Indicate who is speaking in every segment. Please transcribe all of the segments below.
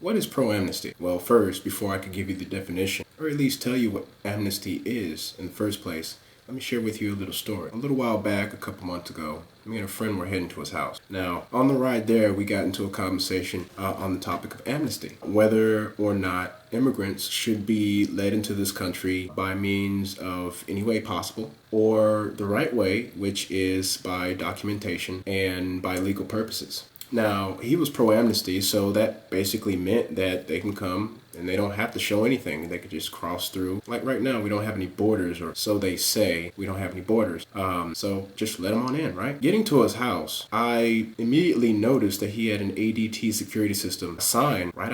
Speaker 1: What is pro-amnesty? Well, first, before I could give you the definition, or at least tell you what amnesty is in the first place, let me share with you a little story. A little while back, a couple months ago, me and a friend were heading to his house. Now, on the ride there, we got into a conversation on the topic of amnesty, whether or not immigrants should be led into this country by means of any way possible, or the right way, which is by documentation and by legal purposes. Now, he was pro-amnesty, so that basically meant that they can come and they don't have to show anything. They could just cross through. Like right now, we don't have any borders, or so they say. We don't have any borders. So just let them on in, right? Getting to his house, I immediately noticed that he had an ADT security system sign right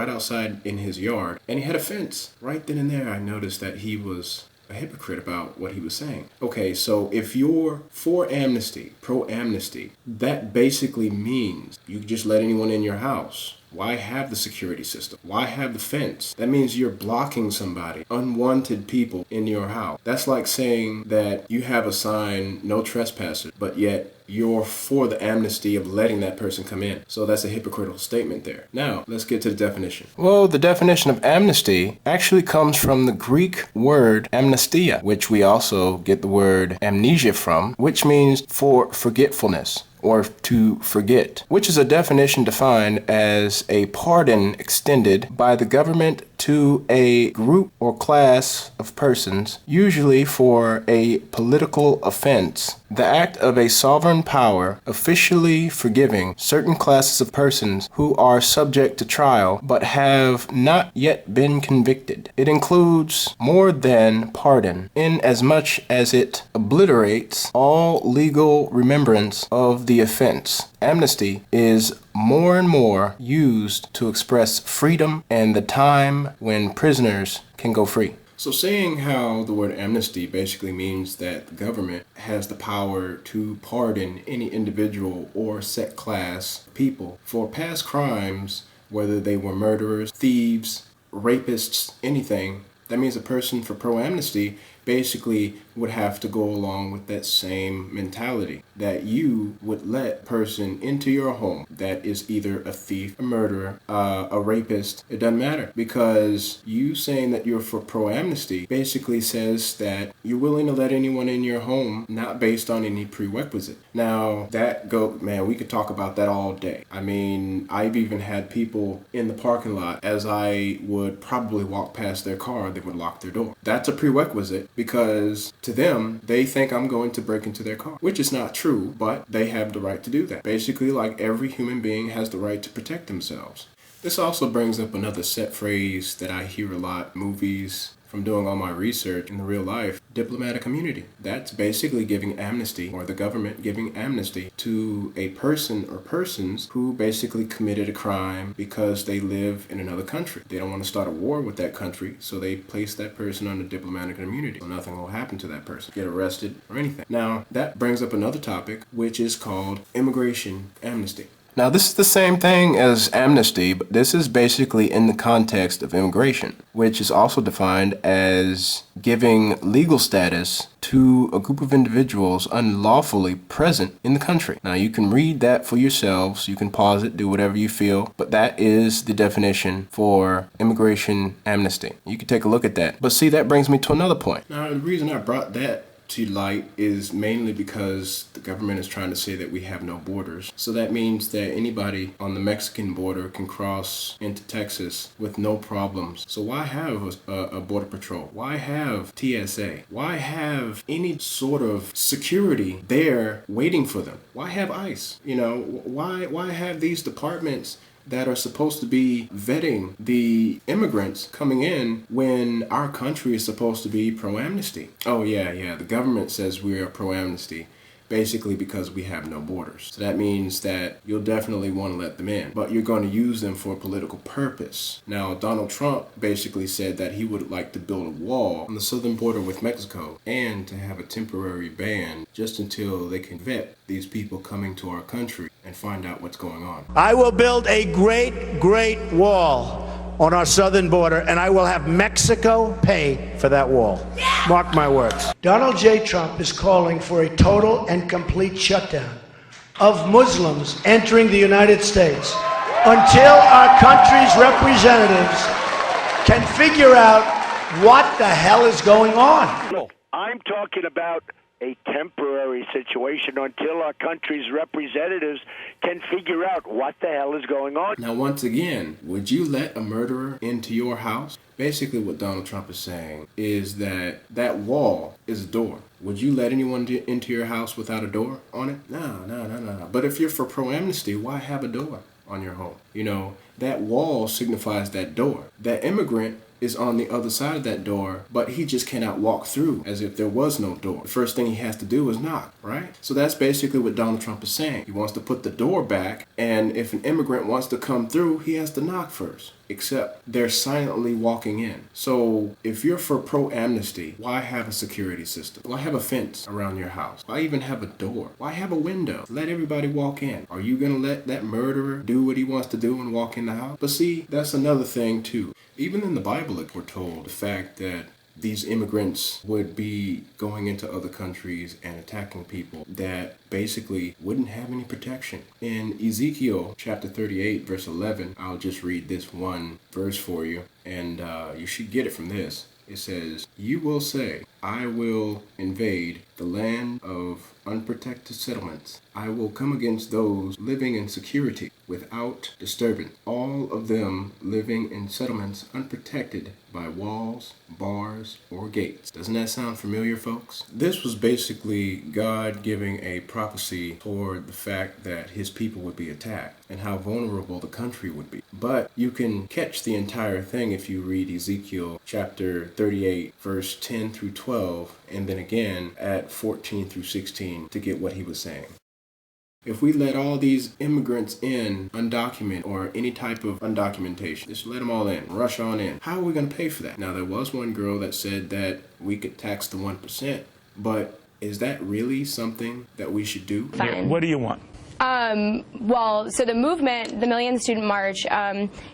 Speaker 1: outside in his yard, and he had a fence. Right then and there, I noticed that he was a hypocrite about what he was saying. Okay, so if you're for amnesty, pro-amnesty, that basically means you can just let anyone in your house. Why have the security system? Why have the fence? That means you're blocking somebody, unwanted people in your house. That's like saying that you have a sign, no trespassers, but yet you're for the amnesty of letting that person come in. So that's a hypocritical statement there. Now, let's get to the definition. Well, the definition of amnesty actually comes from the Greek word amnestia, which we also get the word amnesia from, which means for forgetfulness, or to forget, which is a definition defined as a pardon extended by the government to a group or class of persons, usually for a political offense. The act of a sovereign power officially forgiving certain classes of persons who are subject to trial but have not yet been convicted. It includes more than pardon, in as much as it obliterates all legal remembrance of the offense. Amnesty is more and more used to express freedom and the time when prisoners can go free. So seeing how the word amnesty basically means that the government has the power to pardon any individual or set class of people for past crimes, whether they were murderers, thieves, rapists, anything, that means a person for pro-amnesty basically would have to go along with that same mentality, that you would let a person into your home that is either a thief, a murderer, a rapist. It doesn't matter, because you saying that you're for pro-amnesty basically says that you're willing to let anyone in your home, not based on any prerequisite. Now, we could talk about that all day. I mean, I've even had people in the parking lot, as I would probably walk past their car, they would lock their door. That's a prerequisite, because to them, they think I'm going to break into their car, which is not true, but they have the right to do that. Basically, like every human being has the right to protect themselves. This also brings up another set phrase that I hear a lot in movies, from doing all my research in the real life: diplomatic immunity. That's basically giving amnesty, or the government giving amnesty, to a person or persons who basically committed a crime because they live in another country. They don't want to start a war with that country, so they place that person under diplomatic immunity. So nothing will happen to that person, get arrested or anything. Now, that brings up another topic, which is called immigration amnesty. Now, this is the same thing as amnesty, but this is basically in the context of immigration, which is also defined as giving legal status to a group of individuals unlawfully present in the country. Now, you can read that for yourselves. You can pause it, do whatever you feel, but that is the definition for immigration amnesty. You can take a look at that. But see, that brings me to another point. Now, the reason I brought that to light is mainly because the government is trying to say that we have no borders. So that means that anybody on the Mexican border can cross into Texas with no problems. So why have a border patrol? Why have TSA? Why have any sort of security there waiting for them? Why have ICE? Why have these departments that are supposed to be vetting the immigrants coming in when our country is supposed to be pro-amnesty? Oh yeah, the government says we are pro-amnesty, basically because we have no borders. So that means that you'll definitely want to let them in, but you're going to use them for a political purpose. Now, Donald Trump basically said that he would like to build a wall on the southern border with Mexico and to have a temporary ban just until they can vet these people coming to our country and find out what's going on.
Speaker 2: I will build a great wall on our southern border, and I will have Mexico pay for that wall. Mark my words.
Speaker 3: Donald J. Trump is calling for a total and complete shutdown of Muslims entering the United States. until our country's representatives can figure out what the hell is going on.
Speaker 4: No, I'm talking about a temporary situation until our country's representatives can figure out what the hell is going on.
Speaker 1: Now, once again, would you let a murderer into your house? Basically, what Donald Trump is saying is that that wall is a door. Would you let anyone into your house without a door on it? No. But if you're for pro-amnesty, why have a door on your home? You know, that wall signifies that door. That immigrant is on the other side of that door, but he just cannot walk through as if there was no door. The first thing he has to do is knock, right? So that's basically what Donald Trump is saying. He wants to put the door back, and if an immigrant wants to come through, he has to knock first. Except they're silently walking in. So if you're for pro-amnesty, why have a security system? Why have a fence around your house? Why even have a door? Why have a window? Let everybody walk in. Are you gonna let that murderer do what he wants to do and walk in the house? But see, that's another thing too. Even in the Bible, we're told the fact that these immigrants would be going into other countries and attacking people that basically wouldn't have any protection. In Ezekiel chapter 38, verse 11, I'll just read this one verse for you, and you should get it from this. It says, "You will say, I will invade the land of unprotected settlements. I will come against those living in security without disturbance, all of them living in settlements unprotected by walls, bars, or gates." Doesn't that sound familiar, folks? This was basically God giving a prophecy toward the fact that his people would be attacked and how vulnerable the country would be. But you can catch the entire thing if you read Ezekiel chapter 38, verse 10 through 12, and then again at 14 through 16 to get what he was saying. If we let all these immigrants in undocumented or any type of undocumentation, just let them all in, rush on in, how are we going to pay for that? Now, there was one girl that said that we could tax the 1%, but is that really something that we should do?
Speaker 5: Fine.
Speaker 6: What do you want?
Speaker 5: Well, so the movement, the Million Student March,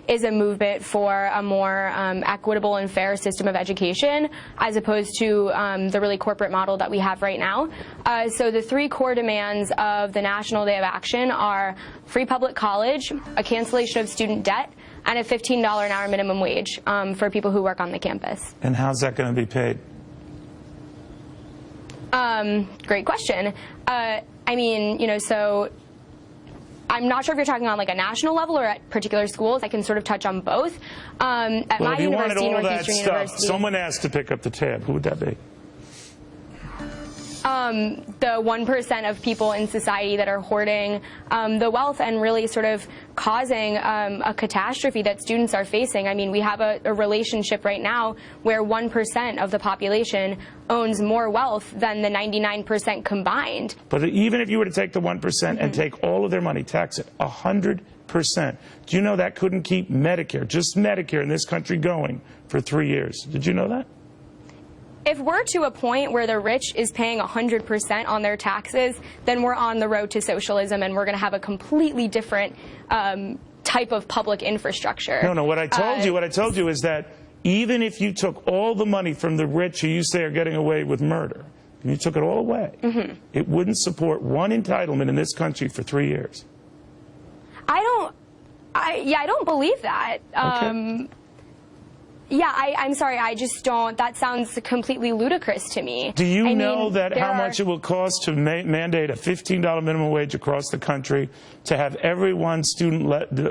Speaker 5: is a movement for a more equitable and fair system of education, as opposed to the really corporate model that we have right now. So the three core demands of the National Day of Action are free public college, a cancellation of student debt, and a $15 an hour minimum wage for people who work on the campus.
Speaker 6: And how's that going to be paid?
Speaker 5: Great question. I mean, you know, so I'm not sure if you're talking on like a national level or at particular schools. I can sort of touch on both. At
Speaker 6: Well,
Speaker 5: my
Speaker 6: if you wanted
Speaker 5: university,
Speaker 6: all that
Speaker 5: Northeastern
Speaker 6: stuff,
Speaker 5: University,
Speaker 6: someone asked to pick up the tab. Who would that be?
Speaker 5: the 1% of people in society that are hoarding the wealth and really sort of causing a catastrophe that students are facing. I mean, we have a relationship right now where 1% of the population owns more wealth than the 99% combined.
Speaker 6: But even if you were to take the 1% and take all of their money, tax it 100%, do you know that couldn't keep Medicare, just Medicare in this country, going for 3 years? Did you know that?
Speaker 5: If we're to a point where the rich is paying 100% on their taxes, then we're on the road to socialism, and we're going to have a completely different type of public infrastructure.
Speaker 6: No, what I told you is that even if you took all the money from the rich who you say are getting away with murder, and you took it all away, it wouldn't support one entitlement in this country for 3 years.
Speaker 5: I don't believe that.
Speaker 6: Okay.
Speaker 5: Yeah, I'm sorry, I just don't. That sounds completely ludicrous to me.
Speaker 6: Do you know that how much it will cost to mandate a $15 minimum wage across the country, to have everyone's student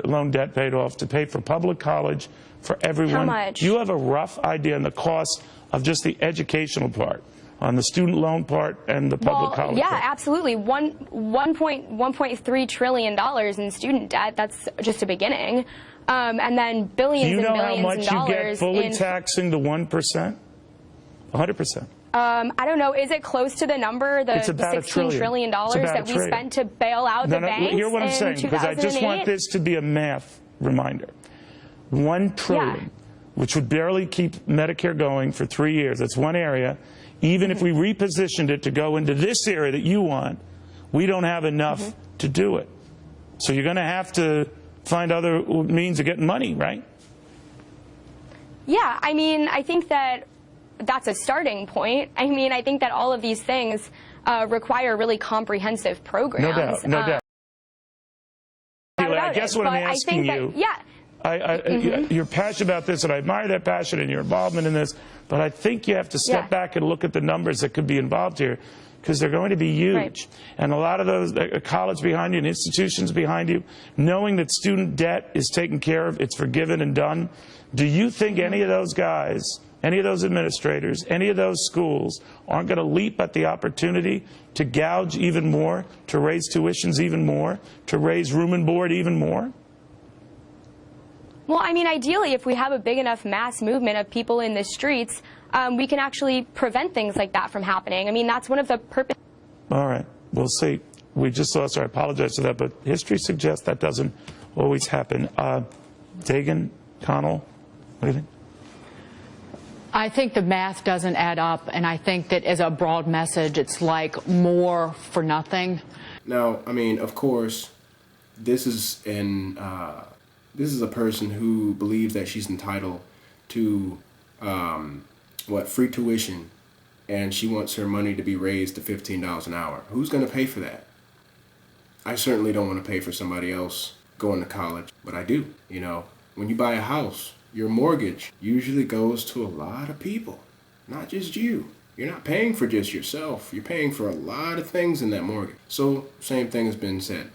Speaker 6: loan debt paid off, to pay for public college for everyone?
Speaker 5: How much?
Speaker 6: Do you have a rough idea on the cost of just the educational part, on the student loan part and the public college
Speaker 5: yeah,
Speaker 6: part?
Speaker 5: absolutely. $1.3 trillion in student debt. That's just a beginning. And then billions and billions in dollars.
Speaker 6: Do you know how much you get fully taxing the 1%? 100%.
Speaker 5: I don't know. Is it close to the number, the
Speaker 6: It's about
Speaker 5: $16 trillion that we spent to bail out the banks
Speaker 6: hear what I'm saying, because I just want this to be a math reminder. $1 trillion, which would barely keep Medicare going for 3 years. That's one area. Even if we repositioned it to go into this area that you want, we don't have enough to do it. So you're going to have to find other means of getting money, right?
Speaker 5: Yeah, I mean, I think that that's a starting point. I mean, I think that all of these things require really comprehensive programs.
Speaker 6: No doubt, no doubt.
Speaker 5: Without
Speaker 6: guess what I'm asking you? You're passionate about this, and I admire that passion and your involvement in this, but I think you have to step back and look at the numbers that could be involved here, because they're going to be huge. Right. And a lot of those, a college behind you and institutions behind you, knowing that student debt is taken care of, it's forgiven and done, do you think any of those guys, any of those administrators, any of those schools aren't going to leap at the opportunity to gouge even more, to raise tuitions even more, to raise room and board even more?
Speaker 5: Well, I mean, ideally, if we have a big enough mass movement of people in the streets, we can actually prevent things like that from happening. I mean, that's one of the purposes.
Speaker 6: All right. We'll see. We just lost her. I apologize for that, but history suggests that doesn't always happen. Dagan, Connell, what do you think?
Speaker 7: I think the math doesn't add up, and I think that as a broad message, it's like more for nothing.
Speaker 1: Now, I mean, of course, this is a person who believes that she's entitled to free tuition, and she wants her money to be raised to $15 an hour. Who's going to pay for that? I certainly don't want to pay for somebody else going to college, but I do. You know, when you buy a house, your mortgage usually goes to a lot of people, not just you. You're not paying for just yourself. You're paying for a lot of things in that mortgage. So, same thing has been said.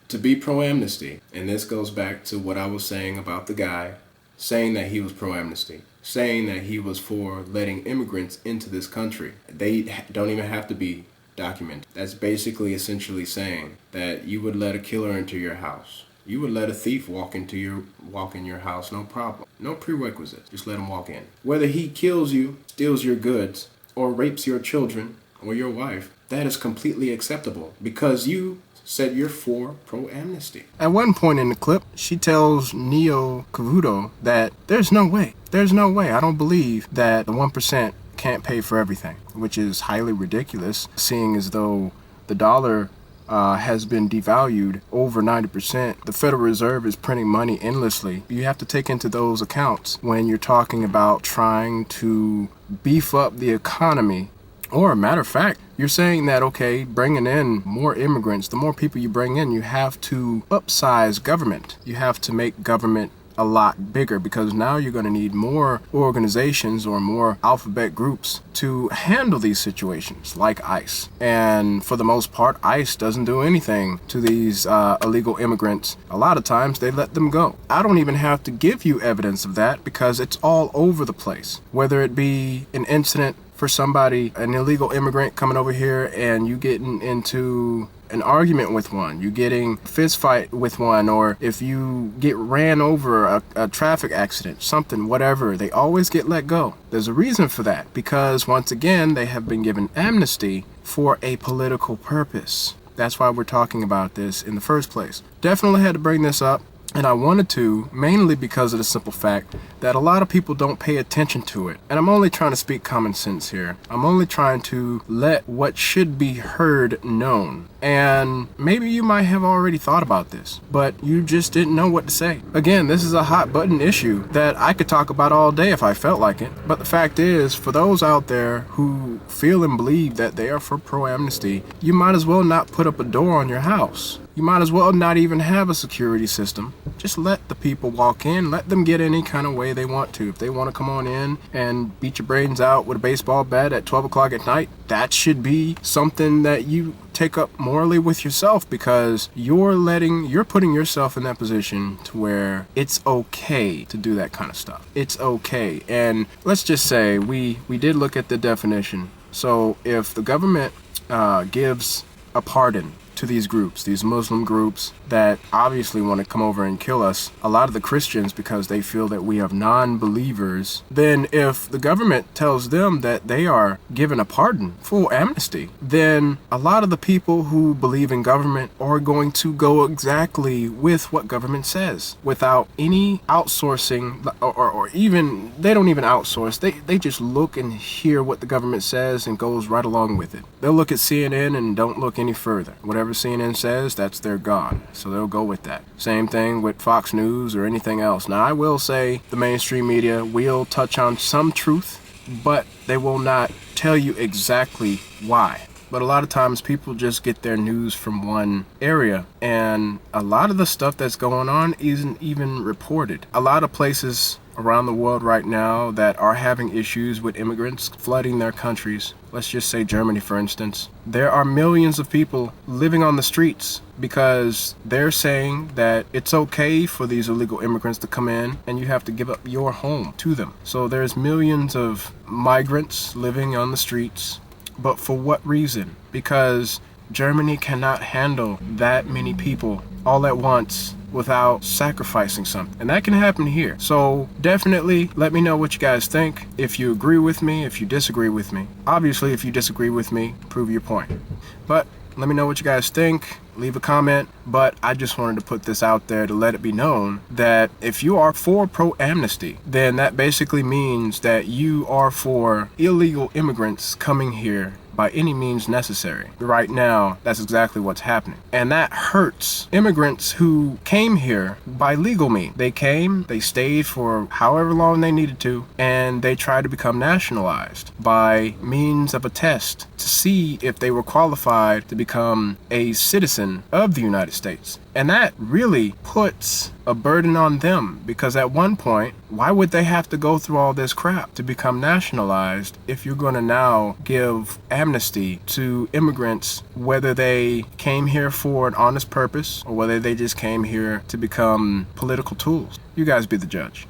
Speaker 1: To be pro-amnesty, and this goes back to what I was saying about the guy saying that he was pro-amnesty, saying that he was for letting immigrants into this country. They don't even have to be documented. That's basically essentially saying that you would let a killer into your house. You would let a thief walk in your house, no problem. No prerequisites, just let him walk in. Whether he kills you, steals your goods, or rapes your children or your wife, that is completely acceptable because you said you're for pro-amnesty. At one point in the clip, she tells Neo Cavuto that there's no way, I don't believe that the 1% can't pay for everything, which is highly ridiculous, seeing as though the dollar has been devalued over 90%. The Federal Reserve is printing money endlessly. You have to take into those accounts when you're talking about trying to beef up the economy. Or, matter of fact, you're saying that, okay, bringing in more immigrants, the more people you bring in, you have to upsize government. You have to make government a lot bigger because now you're going to need more organizations or more alphabet groups to handle these situations like ICE. And for the most part, ICE doesn't do anything to these illegal immigrants. A lot of times they let them go. I don't even have to give you evidence of that because it's all over the place. Whether it be an incident for somebody, an illegal immigrant coming over here and you getting into an argument with one, you getting a fist fight with one, or if you get ran over, a traffic accident, something, whatever, they always get let go. There's a reason for that, because once again, they have been given amnesty for a political purpose. That's why we're talking about this in the first place. Definitely had to bring this up. And I wanted to, mainly because of the simple fact that a lot of people don't pay attention to it. And I'm only trying to speak common sense here. I'm only trying to let what should be heard known. And maybe you might have already thought about this, but you just didn't know what to say. Again, this is a hot button issue that I could talk about all day if I felt like it. But the fact is, for those out there who feel and believe that they are for pro-amnesty, you might as well not put up a door on your house. You might as well not even have a security system. Just let the people walk in. Let them get any kind of way they want to. If they want to come on in and beat your brains out with a baseball bat at 12 o'clock at night, that should be something that you take up morally with yourself, because you're putting yourself in that position to where it's okay to do that kind of stuff. It's okay. And let's just say we did look at the definition. So if the government gives a pardon to these groups, these Muslim groups that obviously want to come over and kill us, a lot of the Christians, because they feel that we have non-believers, then if the government tells them that they are given a pardon, full amnesty, then a lot of the people who believe in government are going to go exactly with what government says without any outsourcing, or even, they don't even outsource, they just look and hear what the government says and goes right along with it. They'll look at CNN and don't look any further. Whatever CNN says, that's their God. So they'll go with that. Same thing with Fox News or anything else. Now, I will say the mainstream media will touch on some truth, but they will not tell you exactly why. but a lot of times people just get their news from one area, and a lot of the stuff that's going on isn't even reported. A lot of places around the world right now that are having issues with immigrants flooding their countries. Let's just say Germany, for instance. There are millions of people living on the streets because they're saying that it's okay for these illegal immigrants to come in and you have to give up your home to them. So there's millions of migrants living on the streets. But for what reason? Because Germany cannot handle that many people all at once without sacrificing something. And that can happen here. So definitely let me know what you guys think. If you agree with me, if you disagree with me. Obviously, if you disagree with me, prove your point. But let me know what you guys think. Leave a comment. But I just wanted to put this out there to let it be known that if you are for pro-amnesty, then that basically means that you are for illegal immigrants coming here by any means necessary. Right now, that's exactly what's happening. And that hurts immigrants who came here by legal means. They came, they stayed for however long they needed to, and they tried to become nationalized by means of a test to see if they were qualified to become a citizen of the United States. And that really puts a burden on them, because at one point, why would they have to go through all this crap to become nationalized if you're going to now give amnesty to immigrants, whether they came here for an honest purpose or whether they just came here to become political tools? You guys be the judge.